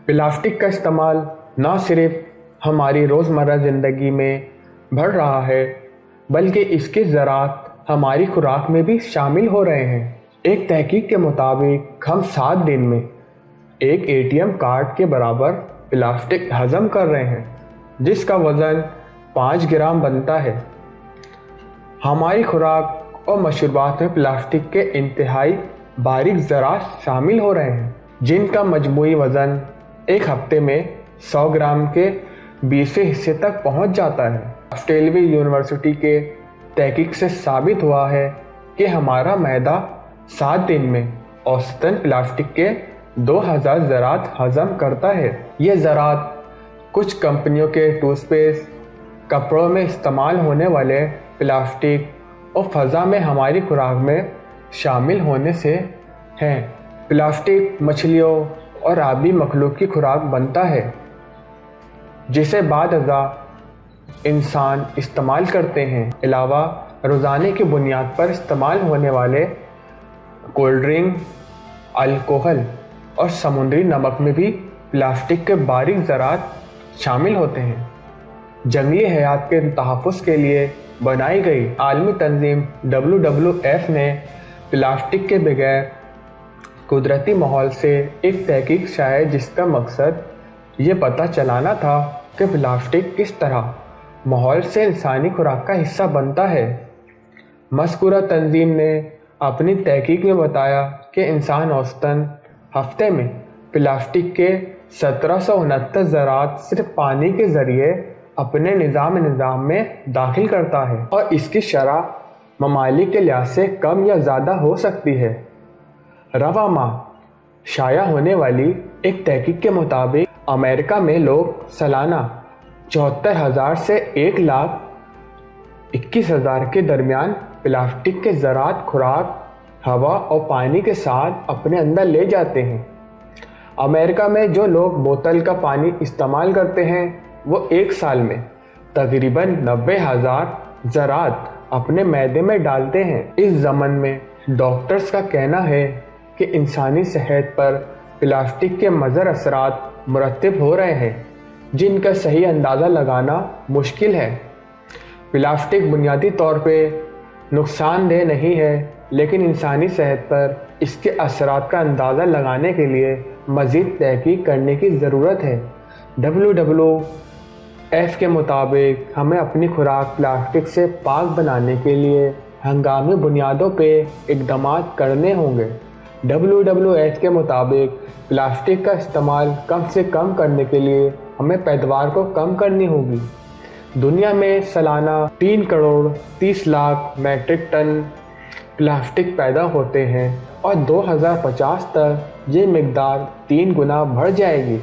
Plastic का इस्तेमाल न सिर्फ हमारी रोज़मर्रा ज़िंदगी में बढ़ रहा है बल्कि इसके ज़रात हमारी खुराक में भी शामिल हो रहे हैं। एक तहकीक के मुताबिक हम 7 दिन में एक एटीएम कार्ड के बराबर प्लास्टिक हज़म कर रहे हैं, जिसका वज़न 5 ग्राम बनता है। हमारी खुराक और मशरूबात में प्लास्टिक के इंतहाई बारीक ज़रात शामिल हो रहे हैं, जिनका मजमूई वज़न एक हफ्ते में 100 ग्राम के 20वें हिस्से तक पहुंच जाता है। ऑस्ट्रेलवी यूनिवर्सिटी के तहकीक से साबित हुआ है कि हमारा मैदा 7 दिन में औसतन प्लास्टिक के 2000 ज़रात हज़म करता है। ये ज़रात कुछ कंपनियों के टूथपेस्ट, कपड़ों में इस्तेमाल होने वाले प्लास्टिक और फ़ज़ा में हमारी खुराक में शामिल होने से हैं। प्लास्टिक मछलियों और आबी मखलूक की खुराक बनता है, जिसे बादअज़ा इंसान इस्तेमाल करते हैं। अलावा रोज़ाने की बुनियाद पर इस्तेमाल होने वाले कोल्ड ड्रिंक, अल्कोहल और समुद्री नमक में भी प्लास्टिक के बारीक ज़रात शामिल होते हैं। जंगली हयात के तहफ़्फ़ुज़ के लिए बनाई गई आलमी तंजीम WWF ने प्लास्टिक के बगैर कुदरती माहौल से एक तहकीक शाये, जिसका मकसद ये पता चलाना था कि प्लास्टिक किस तरह माहौल से इंसानी खुराक का हिस्सा बनता है। मज़कूरा तंजीम ने अपनी तहकीक में बताया कि इंसान औसतन हफ्ते में प्लास्टिक के 1769 ज़रात सिर्फ पानी के ज़रिए अपने निज़ाम में दाखिल करता है, और इसकी शरह ममालिक के लिहाज से कम या ज़्यादा हो सकती है। रवा माह शाया होने वाली एक तहकीक के मुताबिक अमेरिका में लोग सालाना 74,000 से 1,21,000 के दरमियान प्लास्टिक के ज़रात खुराक, हवा और पानी के साथ अपने अंदर ले जाते हैं। अमेरिका में जो लोग बोतल का पानी इस्तेमाल करते हैं वो एक साल में तकरीबन 90,000 ज़रात अपने मैदे में डालते हैं। इस ज़मन में डॉक्टर्स का कहना है कि इंसानी सेहत पर प्लास्टिक के मुज़र असरात मुरतब हो रहे हैं, जिनका सही अंदाज़ा लगाना मुश्किल है। प्लास्टिक बुनियादी तौर पे नुकसानदेह नहीं है, लेकिन इंसानी सेहत पर इसके असरात का अंदाज़ा लगाने के लिए मज़ीद तहकीक करने की ज़रूरत है। WWF के मुताबिक हमें अपनी खुराक प्लास्टिक से पाक बनाने के लिए हंगामी बुनियादों पे इक़दामात करने होंगे। WWF के मुताबिक प्लास्टिक का इस्तेमाल कम से कम करने के लिए हमें पैदावार को कम करनी होगी। दुनिया में सालाना 3 crore 30 lakh metric ton plastic पैदा होते हैं और 2050 तक ये मिक़दार 3 गुना बढ़ जाएगी।